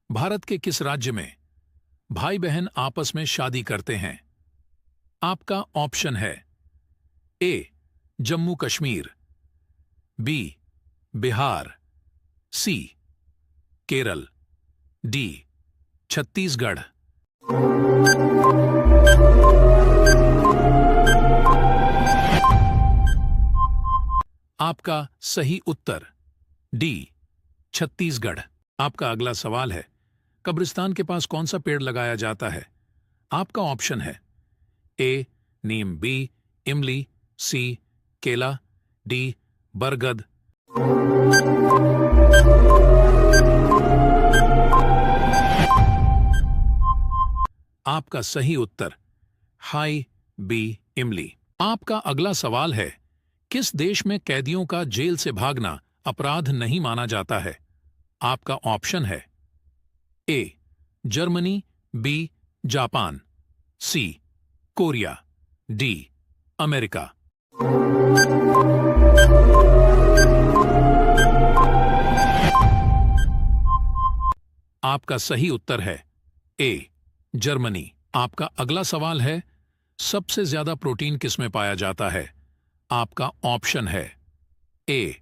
भारत के किस राज्य में भाई बहन आपस में शादी करते हैं? आपका ऑप्शन है ए जम्मू कश्मीर, बी बिहार, सी केरल, डी छत्तीसगढ़। आपका सही उत्तर डी छत्तीसगढ़। आपका अगला सवाल है, कब्रिस्तान के पास कौन सा पेड़ लगाया जाता है? आपका ऑप्शन है ए नीम, बी इमली, सी केला, डी बरगद। आपका सही उत्तर हाई बी इमली। आपका अगला सवाल है, किस देश में कैदियों का जेल से भागना अपराध नहीं माना जाता है? आपका ऑप्शन है A Germany, B Japan, C Korea, D America. आपका सही उत्तर है ए जर्मनी। आपका अगला सवाल है, सबसे ज्यादा प्रोटीन किसमें पाया जाता है? आपका ऑप्शन है ए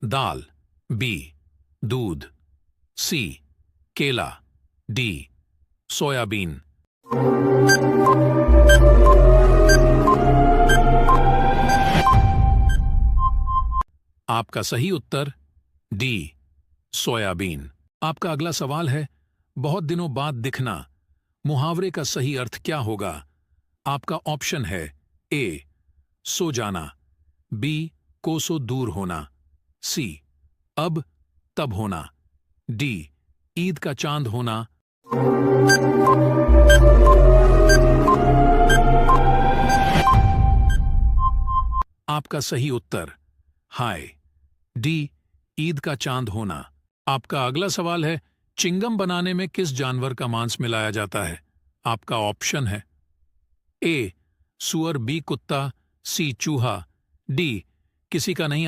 दाल, बी दूध, सी केला, डी सोयाबीन। आपका सही उत्तर डी सोयाबीन। आपका अगला सवाल है, बहुत दिनों बाद दिखना मुहावरे का सही अर्थ क्या होगा? आपका ऑप्शन है ए सो जाना, बी कोसों दूर होना, सी अब तब होना, डी ईद का चांद होना। आपका सही उत्तर हाय डी ईद का चांद होना। आपका अगला सवाल है, चिंगम बनाने में किस जानवर का मांस मिलाया जाता है? आपका ऑप्शन है ए सुअर, बी कुत्ता, सी चूहा, डी किसी का नहीं।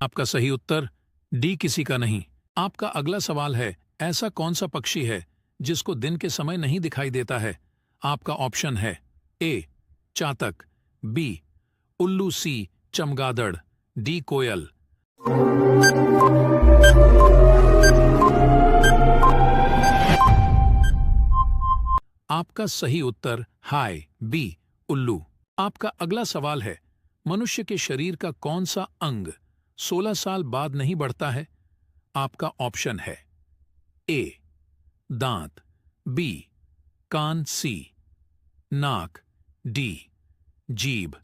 आपका सही उत्तर डी किसी का नहीं। आपका अगला सवाल है, ऐसा कौन सा पक्षी है जिसको दिन के समय नहीं दिखाई देता है? आपका ऑप्शन है ए चातक, बी उल्लू, सी चमगादड़, डी कोयल। आपका सही उत्तर हाय बी उल्लू। आपका अगला सवाल है, मनुष्य के शरीर का कौन सा अंग 16 साल बाद नहीं बढ़ता है? आपका ऑप्शन है ए दांत, बी कान, सी नाक, डी जीभ।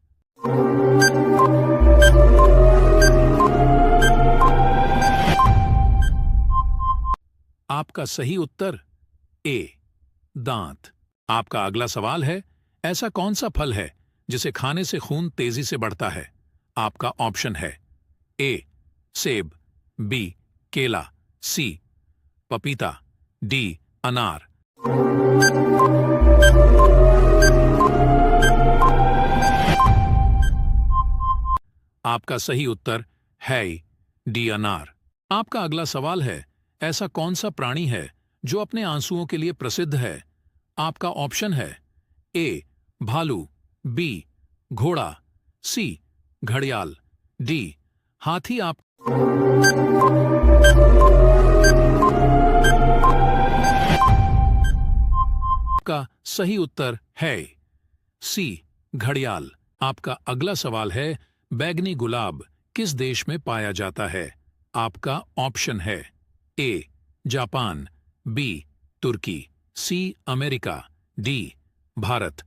आपका सही उत्तर ए दांत। आपका अगला सवाल है, ऐसा कौन सा फल है जिसे खाने से खून तेजी से बढ़ता है? आपका ऑप्शन है ए सेब, बी केला, सी पपीता, डी अनार। आपका सही उत्तर है डी अनार। आपका अगला सवाल है, ऐसा कौन सा प्राणी है जो अपने आंसुओं के लिए प्रसिद्ध है? आपका ऑप्शन है ए भालू, बी घोड़ा, सी घड़ियाल, डी हाथी। आपका सही उत्तर है सी घड़ियाल। आपका अगला सवाल है, बैगनी गुलाब किस देश में पाया जाता है? आपका ऑप्शन है ए जापान, बी तुर्की, सी अमेरिका, डी भारत।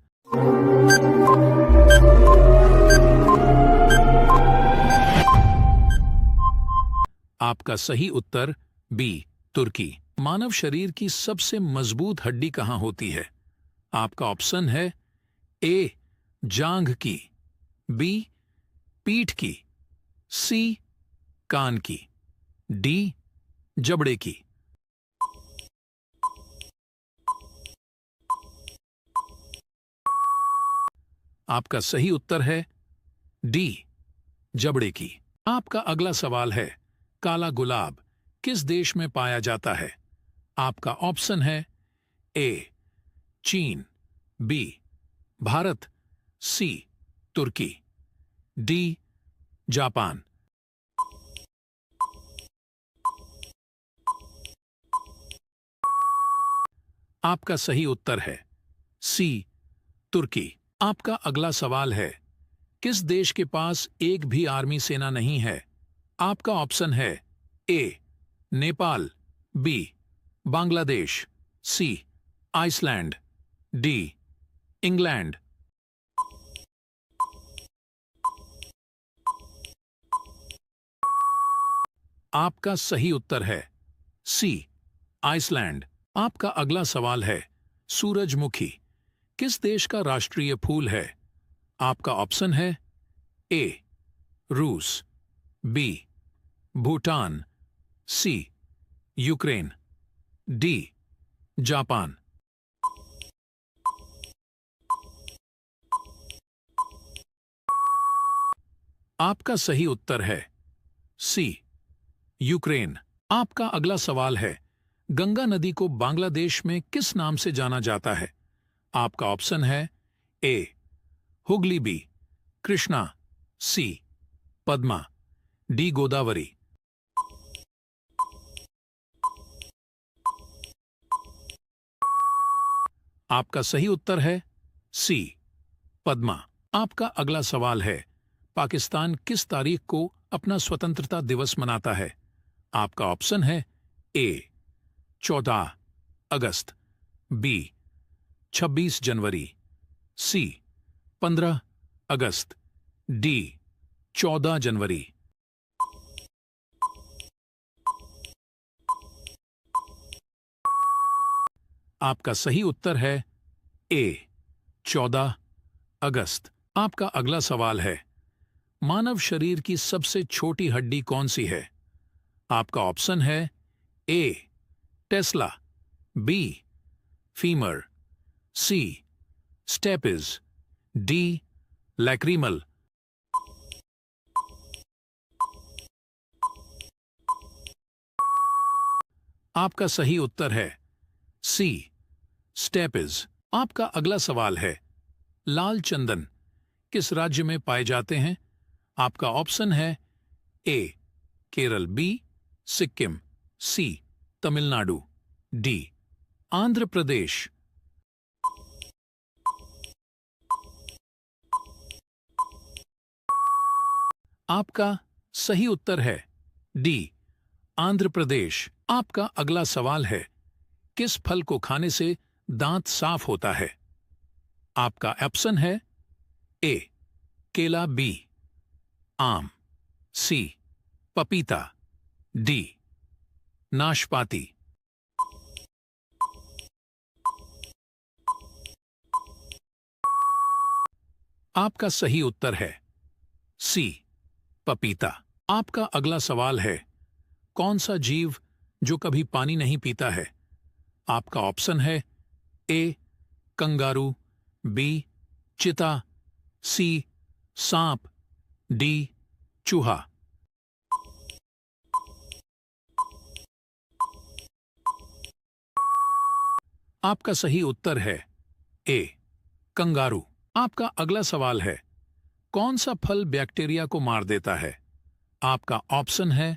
आपका सही उत्तर बी तुर्की। मानव शरीर की सबसे मजबूत हड्डी कहां होती है? आपका ऑप्शन है ए जांघ की, बी पीठ की, सी कान की, डी जबड़े की। आपका सही उत्तर है डी जबड़े की। आपका अगला सवाल है, काला गुलाब किस देश में पाया जाता है? आपका ऑप्शन है ए चीन, बी भारत, सी तुर्की, डी जापान। आपका सही उत्तर है सी तुर्की। आपका अगला सवाल है, किस देश के पास एक भी आर्मी सेना नहीं है? आपका ऑप्शन है ए नेपाल, बी बांग्लादेश, सी आइसलैंड, डी इंग्लैंड। आपका सही उत्तर है सी आइसलैंड। आपका अगला सवाल है, सूरजमुखी किस देश का राष्ट्रीय फूल है? आपका ऑप्शन है ए रूस, बी भूटान, सी यूक्रेन, डी जापान। आपका सही उत्तर है सी यूक्रेन। आपका अगला सवाल है, गंगा नदी को बांग्लादेश में किस नाम से जाना जाता है? आपका ऑप्शन है ए हुगली, बी कृष्णा, सी पद्मा, डी गोदावरी। आपका सही उत्तर है सी पद्मा। आपका अगला सवाल है, पाकिस्तान किस तारीख को अपना स्वतंत्रता दिवस मनाता है? आपका ऑप्शन है ए 14 अगस्त, बी 26 जनवरी, सी 15 अगस्त, डी 14 जनवरी। आपका सही उत्तर है ए 14 अगस्त। आपका अगला सवाल है, मानव शरीर की सबसे छोटी हड्डी कौन सी है? आपका ऑप्शन है ए टेस्ला, बी फीमर, सी स्टेपिज, डी लैक्रीमल। आपका सही उत्तर है सी स्टेपिज। आपका अगला सवाल है, लाल चंदन किस राज्य में पाए जाते हैं? आपका ऑप्शन है ए केरल, बी सिक्किम, सी तमिलनाडु, डी आंध्र प्रदेश। आपका सही उत्तर है डी आंध्र प्रदेश। आपका अगला सवाल है, किस फल को खाने से दांत साफ होता है? आपका ऑप्शन है ए केला, बी आम, सी पपीता, डी नाशपाती। आपका सही उत्तर है सी पपीता। आपका अगला सवाल है, कौन सा जीव जो कभी पानी नहीं पीता है? आपका ऑप्शन है ए कंगारू, बी चिता, सी सांप, डी चूहा। आपका सही उत्तर है ए कंगारू। आपका अगला सवाल है, कौन सा फल बैक्टीरिया को मार देता है? आपका ऑप्शन है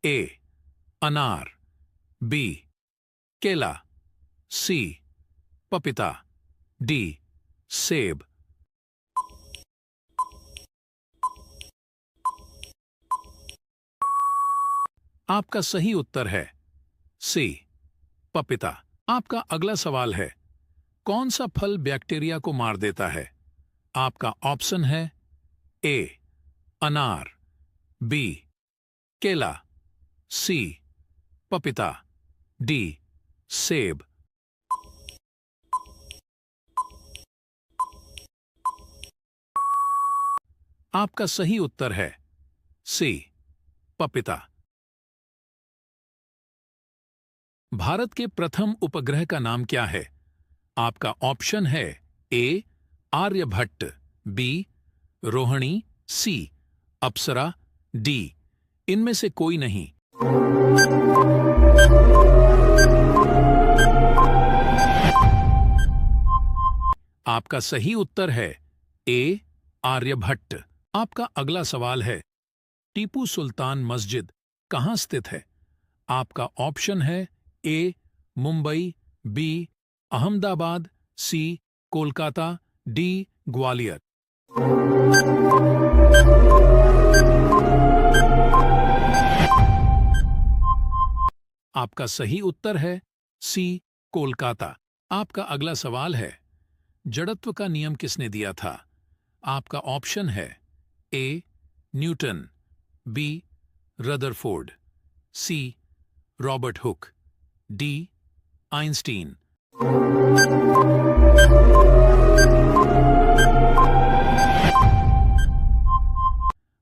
ए अनार, बी केला, सी पपीता, डी सेब। आपका सही उत्तर है सी पपीता। आपका अगला सवाल है, कौन सा फल बैक्टीरिया को मार देता है? आपका ऑप्शन है ए अनार, बी केला, सी पपीता, डी सेब। आपका सही उत्तर है सी पपीता। भारत के प्रथम उपग्रह का नाम क्या है? आपका ऑप्शन है ए आर्यभट्ट, बी रोहिणी, सी अप्सरा, डी इनमें से कोई नहीं। आपका सही उत्तर है ए आर्यभट्ट। आपका अगला सवाल है, टीपू सुल्तान मस्जिद कहां स्थित है? आपका ऑप्शन है ए मुंबई, बी अहमदाबाद, सी कोलकाता, डी ग्वालियर। आपका सही उत्तर है सी कोलकाता। आपका अगला सवाल है, जड़त्व का नियम किसने दिया था? आपका ऑप्शन है A Newton, B Rutherford, C Robert Hooke, D Einstein.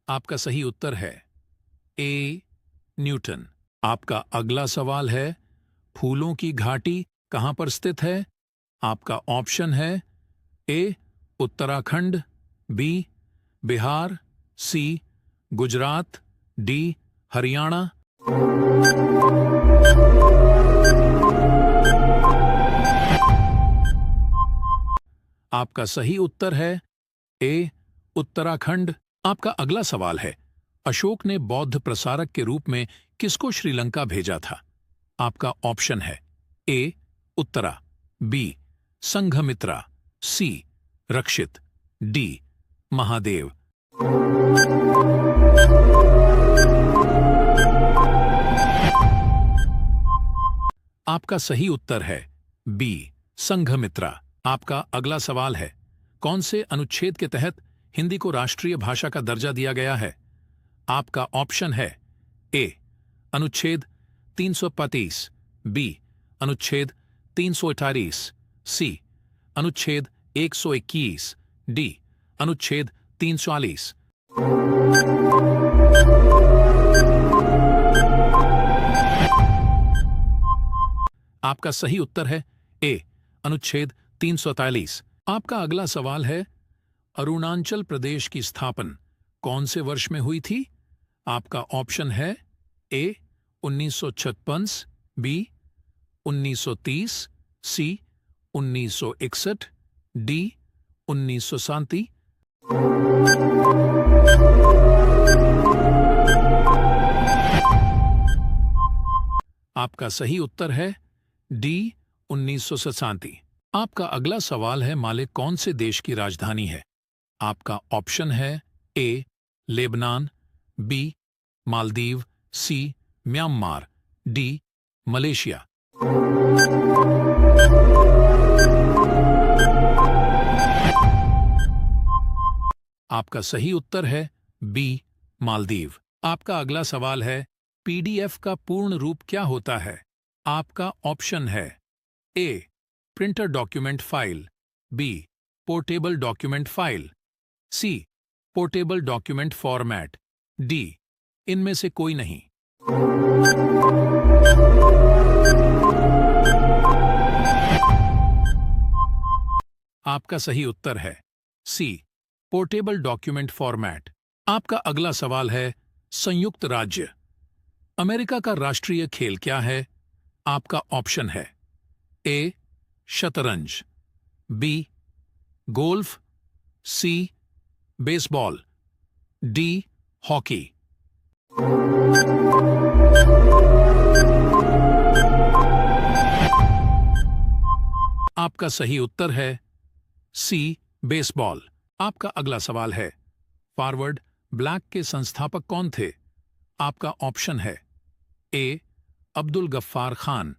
आपका सही उत्तर है ए न्यूटन। आपका अगला सवाल है, फूलों की घाटी कहां पर स्थित है? आपका ऑप्शन है ए उत्तराखंड, बी बिहार, सी गुजरात, डी हरियाणा। आपका सही उत्तर है ए उत्तराखंड। आपका अगला सवाल है, अशोक ने बौद्ध प्रसारक के रूप में किसको श्रीलंका भेजा था? आपका ऑप्शन है ए उत्तरा, बी संघमित्रा, सी रक्षित, डी महादेव। आपका सही उत्तर है बी संघमित्रा। आपका अगला सवाल है, कौन से अनुच्छेद के तहत हिंदी को राष्ट्रीय भाषा का दर्जा दिया गया है? आपका ऑप्शन है ए अनुच्छेद 335, बी अनुच्छेद 348, सी अनुच्छेद 121, डी अनुच्छेद 340। आपका सही उत्तर है ए अनुच्छेद 343। आपका अगला सवाल है, अरुणाचल प्रदेश की स्थापना कौन से वर्ष में हुई थी? आपका ऑप्शन है ए 1956, बी 1930, सी 1961, डी 1937। आपका सही उत्तर है डी 1937। आपका अगला सवाल है, माले कौन से देश की राजधानी है? आपका ऑप्शन है ए लेबनान, बी मालदीव, सी म्यांमार, डी मलेशिया। आपका सही उत्तर है बी मालदीव। आपका अगला सवाल है, पीडीएफ का पूर्ण रूप क्या होता है? आपका ऑप्शन है A printer document file, B portable document file, C portable document format, D इनमें से कोई नहीं। आपका सही उत्तर है सी पोर्टेबल डॉक्यूमेंट फॉर्मेट। आपका अगला सवाल है, संयुक्त राज्य अमेरिका का राष्ट्रीय खेल क्या है? आपका ऑप्शन है ए शतरंज, बी गोल्फ, सी बेसबॉल, डी हॉकी। आपका सही उत्तर है सी बेसबॉल। आपका अगला सवाल है, फॉरवर्ड ब्लैक के संस्थापक कौन थे? आपका ऑप्शन है ए अब्दुल गफ्फार खान,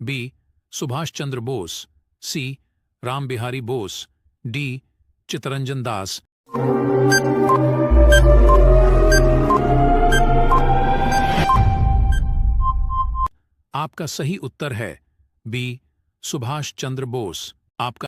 बी सुभाष चंद्र बोस, सी राम बिहारी बोस, डी चित्तरंजन दास। आपका सही उत्तर है बी सुभाष चंद्र बोस। आपका